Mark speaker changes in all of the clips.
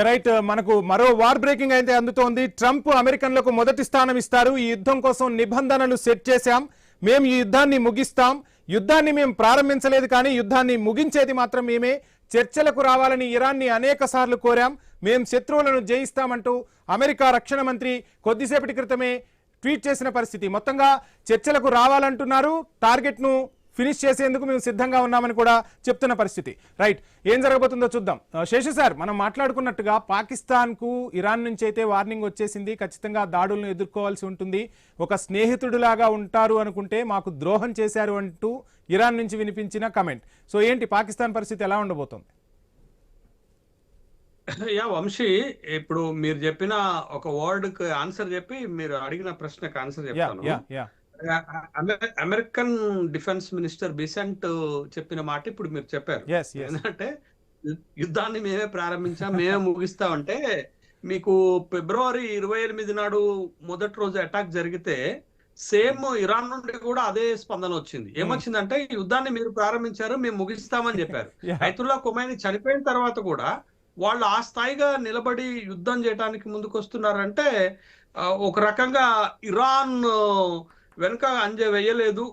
Speaker 1: Right. మనకు మరో war breaking అయితే అందుతోంది. ట్రంప్ అమెరికన్లకు మొదటి స్థానం ఇస్తారు. ఈ యుద్ధం కోసం నిబంధనలు సెట్ చేశాం, మేము ఈ యుద్ధాన్ని ముగిస్తాం, యుద్ధాన్ని మేము ప్రారంభించలేదు కానీ యుద్ధాన్ని ముగించేది మాత్రం మేమే, చర్చలకు రావాలని ఇరాన్ని అనేక సార్లు కోరాం, మేము శత్రువులను జయిస్తామంటూ అమెరికా రక్షణ మంత్రి కొద్దిసేపటి క్రితమే ట్వీట్ చేసిన పరిస్థితి. మొత్తంగా చర్చలకు రావాలంటున్నారు, టార్గెట్ను ఫినిష్ చేసేందుకు మేము సిద్ధంగా ఉన్నామని కూడా చెప్తున్న పరిస్థితి. రైట్, ఏం జరగబోతుందో చూద్దాం. శేషు సార్, మనం మాట్లాడుకున్నట్టుగా పాకిస్తాన్కు ఇరాన్ నుంచి అయితే వార్నింగ్ వచ్చేసింది, ఖచ్చితంగా దాడులను ఎదుర్కోవాల్సి ఉంటుంది, ఒక స్నేహితుడిలాగా ఉంటారు అనుకుంటే మాకు ద్రోహం చేశారు అంటూ ఇరాన్ నుంచి వినిపించిన కమెంట్. సో ఏంటి పాకిస్తాన్ పరిస్థితి ఎలా ఉండబోతోంది?
Speaker 2: వంశీ, ఇప్పుడు మీరు చెప్పిన ఒక వర్డ్ కి ఆన్సర్ చెప్పి మీరు అడిగిన ప్రశ్నకు ఆన్సర్ చెప్తాను. అమెరికన్ డిఫెన్స్ మినిస్టర్ బిసెంట్ చెప్పిన మాట ఇప్పుడు మీరు చెప్పారు. ఏంటంటే యుద్ధాన్ని మేమే ప్రారంభించాం, మేమే ముగిస్తామంటే, మీకు ఫిబ్రవరి 28 నాడు మొదటి రోజు అటాక్ జరిగితే సేమ్ ఇరాన్ నుండి కూడా అదే స్పందన వచ్చింది. ఏమొచ్చిందంటే, యుద్ధాన్ని మీరు ప్రారంభించారు, మేము ముగిస్తామని చెప్పారు. ఐతుల్లా ఖొమైనీ చనిపోయిన తర్వాత కూడా వాళ్ళు ఆ స్థాయిగా నిలబడి యుద్ధం చేయడానికి ముందుకు వస్తున్నారంటే, ఒక రకంగా ఇరాన్ వెనుక అంజ వేయలేదు,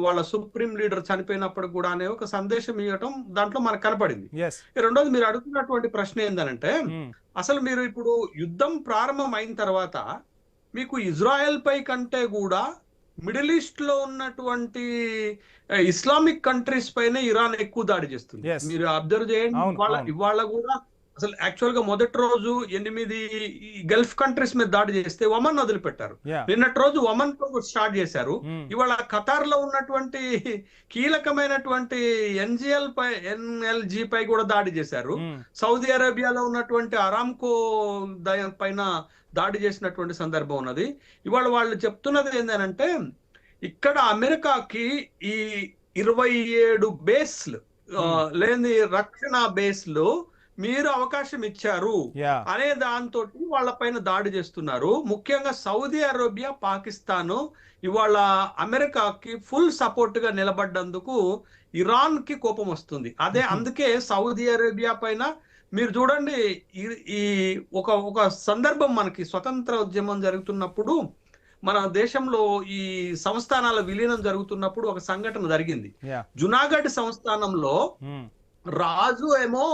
Speaker 2: వాళ్ళ సుప్రీం లీడర్ చనిపోయినప్పుడు కూడా అనే ఒక సందేశం ఇవ్వటం దాంట్లో మనకు కనపడింది. రెండోది, మీరు అడుగుతున్నటువంటి ప్రశ్న ఏంటంటే, అసలు మీరు ఇప్పుడు యుద్ధం ప్రారంభం అయిన తర్వాత మీకు ఇజ్రాయెల్ పై కంటే కూడా మిడిల్ ఈస్ట్ లో ఉన్నటువంటి ఇస్లామిక్ కంట్రీస్ పైన ఇరాన్ ఎక్కువ దాడి చేస్తుంది. మీరు అబ్జర్వ్ చేయండి, ఇవాళ కూడా అసలు యాక్చువల్ గా మొదటి రోజు 8 గల్ఫ్ కంట్రీస్ మీద దాడి చేస్తే ఒమన్ వదిలిపెట్టారు. నిన్నటి రోజు ఒమన్ స్టార్ట్ చేశారు. ఇవాళ ఖతార్ లో ఉన్నటువంటి కీలకమైనటువంటి ఎన్ఎల్జీ పై కూడా దాడి చేశారు. సౌదీ అరేబియాలో ఉన్నటువంటి అరామ్కో పైన దాడి చేసినటువంటి సందర్భం ఉన్నది. ఇవాళ వాళ్ళు చెప్తున్నది ఏంటంటే, ఇక్కడ అమెరికాకి ఈ 27 బేస్లు లేని రక్షణ బేస్లు మీరు అవకాశం ఇచ్చారు అనే దాంతో వాళ్ళ పైన దాడి చేస్తున్నారు. ముఖ్యంగా సౌదీ అరేబియా, పాకిస్తాన్ ఇవాళ అమెరికాకి ఫుల్ సపోర్ట్ గా నిలబడ్డందుకు ఇరాన్ కి కోపం వస్తుంది. అందుకే సౌదీ అరేబియా పైన మీరు చూడండి, ఈ ఒక సందర్భం మనకి స్వతంత్ర ఉద్యమం జరుగుతున్నప్పుడు, మన దేశంలో ఈ సంస్థానాల విలీనం జరుగుతున్నప్పుడు ఒక సంఘటన జరిగింది. జునాగఢ్ సంస్థానంలో రాజు ఏమో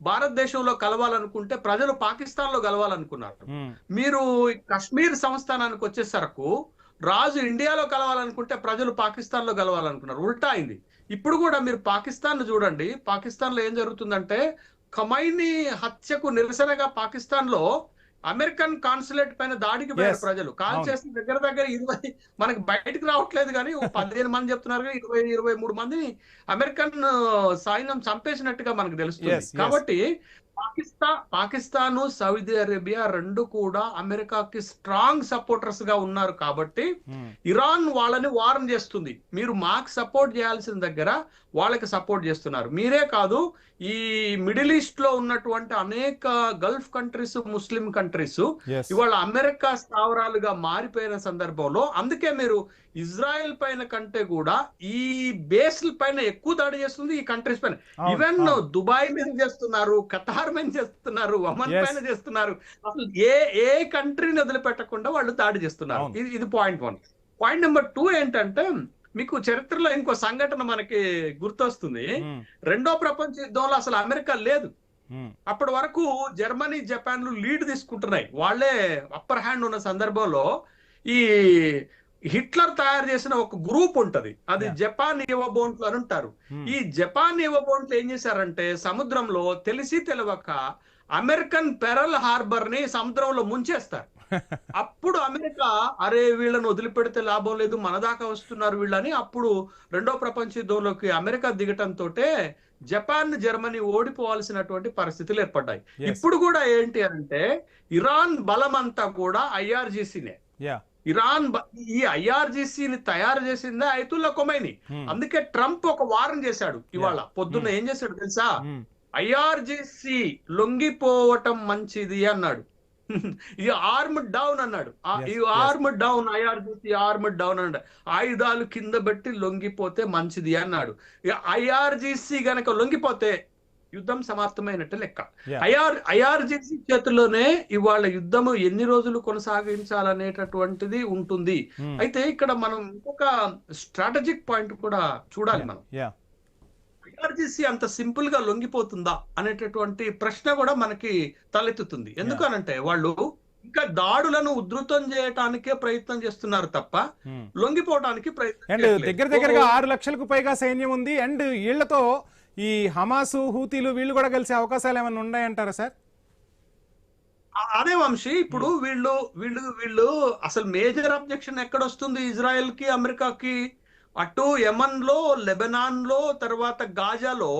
Speaker 2: భారతదేశంలో కలవాలనుకుంటే ప్రజలు పాకిస్తాన్ లో కలవాలనుకున్నారు. మీరు కశ్మీర్ సంస్థానానికి వచ్చేసరకు రాజు ఇండియాలో కలవాలనుకుంటే ప్రజలు పాకిస్తాన్ లో కలవాలనుకున్నారు. ఉల్టా అయింది. ఇప్పుడు కూడా మీరు పాకిస్తాన్ చూడండి, పాకిస్తాన్ లో ఏం జరుగుతుందంటే, ఖమైనీ హత్యకు నిరసనగా పాకిస్తాన్ లో అమెరికన్ కాన్సులేట్ పైన దాడికి పోయారు ప్రజలు. కాల్ చేసిన దగ్గర 20 మనకి బయటకు రావట్లేదు కానీ 15 మంది చెప్తున్నారు, 23 మందిని అమెరికన్ సైన్యం చంపేసినట్టుగా మనకు తెలుస్తుంది. కాబట్టి పాకిస్తాన్, సౌదీ అరేబియా రెండు కూడా అమెరికాకి స్ట్రాంగ్ సపోర్టర్స్ గా ఉన్నారు. కాబట్టి ఇరాన్ వాళ్ళని వార్న్ చేస్తుంది, మీరు మాకు సపోర్ట్ చేయాల్సిన దగ్గర వాళ్ళకి సపోర్ట్ చేస్తున్నారు. మీరే కాదు, ఈ మిడిల్ ఈస్ట్ లో ఉన్నటువంటి అనేక గల్ఫ్ కంట్రీస్, ముస్లిం కంట్రీస్ ఇవాళ అమెరికా స్థావరాలుగా మారిపోయిన సందర్భంలో, అందుకే మీరు ఇజ్రాయెల్ పైన కంటే కూడా ఈ బేస్ల పైన ఎక్కువ దాడి చేస్తుంది ఈ కంట్రీస్ పైన. ఈవెన్ దుబాయ్ మీద చేస్తున్నారు, ఖతార్ మీద చేస్తున్నారు, ఒమన్ పైన చేస్తున్నారు. అసలు ఏ కంట్రీని వదిలిపెట్టకుండా వాళ్ళు దాడి చేస్తున్నారు. ఇది పాయింట్ 1. పాయింట్ నెంబర్ 2 ఏంటంటే, మీకు చరిత్రలో ఇంకో సంఘటన మనకి గుర్తొస్తుంది. రెండో ప్రపంచ యుద్ధంలో అసలు అమెరికా లేదు. అప్పటి వరకు జర్మనీ, జపాన్లు లీడ్ తీసుకుంటున్నాయి, వాళ్లే అప్పర్ హ్యాండ్ ఉన్న సందర్భంలో ఈ హిట్లర్ తయారు చేసిన ఒక గ్రూప్ ఉంటది, అది జపాన్ యువబోంట్లు అని ఉంటారు. ఈ జపాన్ యువబోంట్లు ఏం చేశారంటే, సముద్రంలో తెలిసి తెలవక అమెరికన్ పెరల్ హార్బర్ ని సముద్రంలో ముంచేస్తారు. అప్పుడు అమెరికా, అరే వీళ్ళని వదిలిపెడితే లాభం లేదు, మన దాకా వస్తున్నారు వీళ్ళని, అప్పుడు రెండో ప్రపంచ యుద్ధంలోకి అమెరికా దిగటంతో జపాన్, జర్మనీ ఓడిపోవాల్సినటువంటి పరిస్థితులు ఏర్పడ్డాయి. ఇప్పుడు కూడా ఏంటి అంటే, ఇరాన్ బలం అంతా కూడా ఐఆర్జీసీనే. ఇరాన్ ఈ ఐఆర్జీసీని తయారు చేసిందే ఐతుల్లా ఖొమైనీ. అందుకే ట్రంప్ ఒక వారం చేశాడు. ఇవాళ పొద్దున్న ఏం చేశాడు తెలుసా? ఐఆర్జీసీ లొంగిపోవటం మంచిది అన్నాడు. ఈ ఆర్మ్ డౌన్ అన్నాడు. ఈ arm down, IRGC arm down అన్నాడు. ఆయుధాలు కింద పెట్టి లొంగిపోతే మంచిది అన్నాడు. ఐఆర్జీసీ గనక లొంగిపోతే యుద్ధం సమాప్తమైనట్టు లెక్క.
Speaker 1: Yeah.
Speaker 2: ఐఆర్జీసీ చేతుల్లోనే ఇవాళ యుద్ధము ఎన్ని రోజులు కొనసాగించాలనేటటువంటిది ఉంటుంది. అయితే ఇక్కడ మనం ఇంకొక స్ట్రాటజిక్ పాయింట్ కూడా చూడాలి. మనం ఐఆర్జీసీ అంత సింపుల్ గా లొంగిపోతుందా అనేటటువంటి ప్రశ్న కూడా మనకి తలెత్తుతుంది. ఎందుకనంటే వాళ్ళు ఇంకా దాడులను ఉధృతం చేయటానికే ప్రయత్నం చేస్తున్నారు తప్ప లొంగిపోవడానికి ప్రయత్నం.
Speaker 1: దగ్గరగా 6 లక్షలకు పైగా సైన్యం ఉంది. అండ్ వీళ్లతో ఈ హమాసు హూతీలు వీళ్ళు కూడా కలిసే అవకాశాలు ఏమైనా ఉన్నాయంటారా సార్?
Speaker 2: అదే వంశీ, ఇప్పుడు వీళ్ళు అసలు మేజర్ అబ్జెక్షన్ ఎక్కడ వస్తుంది ఇజ్రాయెల్ కి, అమెరికాకి? అటు యమన్ లో, లెబనాన్ లో, తర్వాత గాజాలో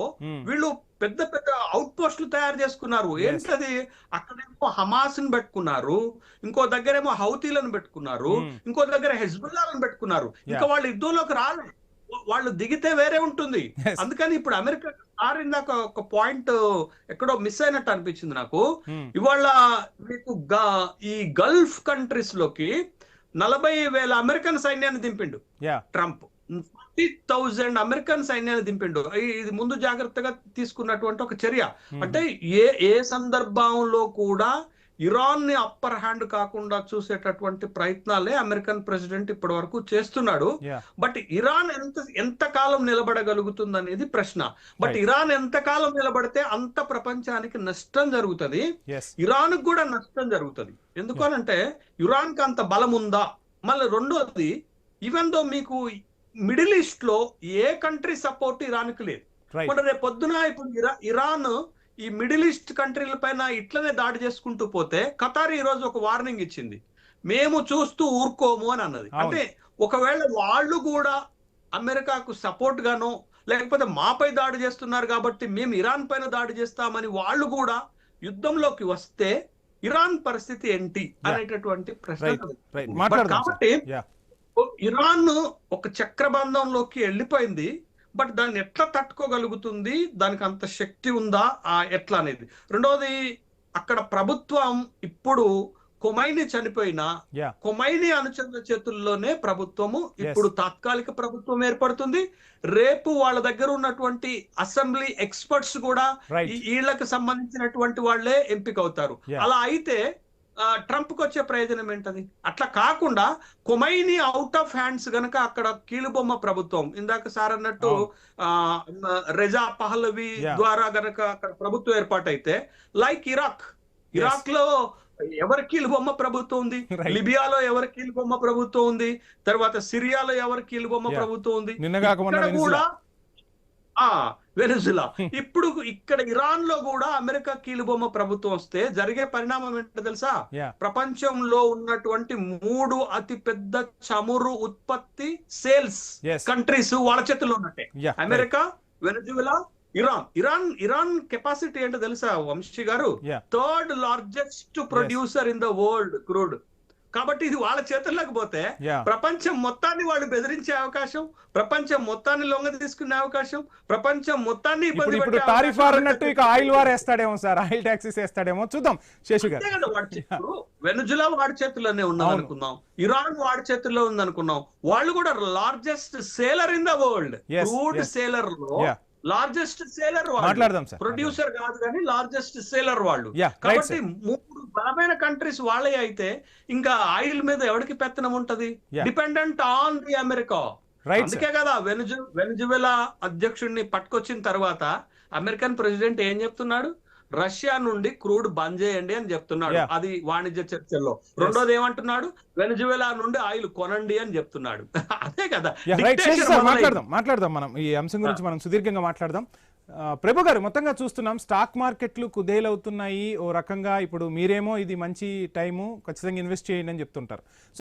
Speaker 2: వీళ్ళు పెద్ద పెద్ద అవుట్ పోస్టులు తయారు చేసుకున్నారు. ఏంటది? అక్కడేమో హమాస్ ని పెట్టుకున్నారు, ఇంకో దగ్గరేమో హౌతీలను పెట్టుకున్నారు, ఇంకో దగ్గర హెజ్బుల్లాలను పెట్టుకున్నారు. ఇంకా వాళ్ళు యుద్ధంలోకి రాలేదు. వాళ్ళు దిగితే వేరే ఉంటుంది. అందుకని ఇప్పుడు అమెరికా ఇందాక ఒక పాయింట్ ఎక్కడో మిస్ అయినట్టు అనిపించింది నాకు. ఇవాళ మీకు ఈ గల్ఫ్ కంట్రీస్ లోకి 40,000 అమెరికన్ సైన్యాన్ని దింపిండు ట్రంప్. 40,000 అమెరికన్ సైన్యాన్ని దింపిండు. ఇది ముందు జాగ్రత్తగా తీసుకున్నటువంటి ఒక చర్య. అంటే ఏ సందర్భంలో కూడా ఇరాన్ ని అప్పర్ హ్యాండ్ కాకుండా చూసేటటువంటి ప్రయత్నాలే అమెరికన్ ప్రెసిడెంట్ ఇప్పటి వరకు చేస్తున్నాడు. బట్ ఇరాన్ ఎంతకాలం నిలబడగలుగుతుంది అనేది ప్రశ్న. బట్ ఇరాన్ ఎంతకాలం నిలబడితే అంత ప్రపంచానికి నష్టం జరుగుతుంది, ఇరాన్ కూడా నష్టం జరుగుతుంది. ఎందుకనంటే ఇరాన్ కి అంత బలం ఉందా? మళ్ళీ రెండోది, ఈవెన్ దో మీకు మిడిల్ ఈస్ట్ లో ఏ కంట్రీ సపోర్ట్ ఇరాన్ కి లేదు. మరి రేపు పొద్దున ఇప్పుడు ఇరాన్ ఈ మిడిల్ ఈస్ట్ కంట్రీల పైన ఇట్లనే దాడి చేసుకుంటూ పోతే, ఖతార్ ఈ రోజు ఒక వార్నింగ్ ఇచ్చింది, మేము చూస్తూ ఊరుకోము అని అన్నది. అంటే ఒకవేళ వాళ్ళు కూడా అమెరికాకు సపోర్ట్ గానో, లేకపోతే మాపై దాడి చేస్తున్నారు కాబట్టి మేము ఇరాన్ పైన దాడి చేస్తామని వాళ్ళు కూడా యుద్ధంలోకి వస్తే ఇరాన్ పరిస్థితి ఏంటి అనేటటువంటి ప్రశ్న. కాబట్టి ఇరాన్ ఒక చక్రబంధంలోకి వెళ్ళిపోయింది. బట్ దాన్ని ఎట్లా తట్టుకోగలుగుతుంది, దానికి అంత శక్తి ఉందా ఎట్లా అనేది. రెండోది, అక్కడ ప్రభుత్వం ఇప్పుడు కొమైని చనిపోయినా కొమైని అనుచరుల చేతుల్లోనే ప్రభుత్వము ఇప్పుడు తాత్కాలిక ప్రభుత్వం ఏర్పడుతుంది. రేపు వాళ్ళ దగ్గర ఉన్నటువంటి అసెంబ్లీ ఎక్స్పర్ట్స్ కూడా వీళ్ళకి సంబంధించినటువంటి వాళ్లే ఎంపిక అవుతారు. అలా అయితే ట్రంప్ కు వచ్చే ప్రయోజనం ఏంటది? అట్లా కాకుండా కొమైని అవుట్ ఆఫ్ హ్యాండ్స్ గనక అక్కడ కీలుబొమ్మ ప్రభుత్వం, ఇందాక సార్ అన్నట్టు రెజా పహలవి ద్వారా గనక అక్కడ ప్రభుత్వం ఏర్పాటైతే, లైక్ ఇరాక్ లో ఎవరి కీలుబొమ్మ ప్రభుత్వం ఉంది, లిబియాలో ఎవరి కీలుబొమ్మ ప్రభుత్వం ఉంది, తర్వాత సిరియాలో ఎవరి కీలుబొమ్మ ప్రభుత్వం ఉంది, కూడా వెనిజులా. ఇప్పుడు ఇక్కడ ఇరాన్ లో కూడా అమెరికా కీలుబొమ్మ ప్రభుత్వం వస్తే జరిగే పరిణామం ఏంటో తెలుసా? ప్రపంచంలో ఉన్నటువంటి 3 అతి పెద్ద చమురు ఉత్పత్తి సేల్స్ కంట్రీస్ వాళ్ళ చేతుల్లో ఉన్నట్టే. అమెరికా, వెనిజులా, ఇరాన్ కెపాసిటీ ఏంటో తెలుసా వంశీ గారు? 3rd largest producer in the world crude. కాబట్టి ఇది వాళ్ళ చేతుల్లోకి పోతే ప్రపంచం మొత్తాన్ని వాళ్ళు బెదిరించే అవకాశం, ప్రపంచం మొత్తాన్ని లొంగ తీసుకునే అవకాశం, ప్రపంచం మొత్తాన్ని
Speaker 1: టారిఫ్ వార్ అన్నట్టు ఇక ఆయిల్ వార్ వేస్తాడేమో సార్, ఆయిల్ ట్యాక్సెస్ వేస్తాడేమో, చూద్దాం. శేషు గారు,
Speaker 2: వెనుజులా వాడి చేతుల్లోనే ఉన్నది అనుకుందాం, ఇరాన్ వాడి చేతుల్లో ఉంది అనుకున్నాం. వాళ్ళు కూడా largest sailor in the world, crude sailor లో లార్జెస్ట్ సేలర్ వాళ్ళు, ప్రొడ్యూసర్ కాదు కానీ లార్జెస్ట్ సేలర్ వాళ్ళు. కాబట్టి 3 బలమైన కంట్రీస్ వాళ్ళే అయితే ఇంకా ఆయిల్ మీద ఎవరికి పెత్తనం ఉంటది? Dependent on the America. అందుకే కదా వెనిజువెలా అధ్యక్షుడిని పట్టుకొచ్చిన తర్వాత అమెరికన్ ప్రెసిడెంట్ ఏం చెప్తున్నాడు? రష్యా నుండి క్రూడ్ బంద్ చేయండి అని చెప్తున్నాడు, అది వాణిజ్య చర్చల్లో. రెండోది ఏమంటున్నాడు? వెనిజువెలా నుండి ఆయిల్ కొనండి అని చెప్తున్నాడు. అదే కదా.
Speaker 1: మాట్లాడదాం మనం ఈ అంశం గురించి, మనం సుదీర్ఘంగా మాట్లాడదాం. ప్రభు గారు, మొత్తంగా చూస్తున్నాం స్టాక్ మార్కెట్లు కుదేలవుతున్నాయి ఓ రకంగా. ఇప్పుడు మీరేమో ఇది మంచి టైము, ఖచ్చితంగా ఇన్వెస్ట్ చేయండి అని చెప్తుంటారు.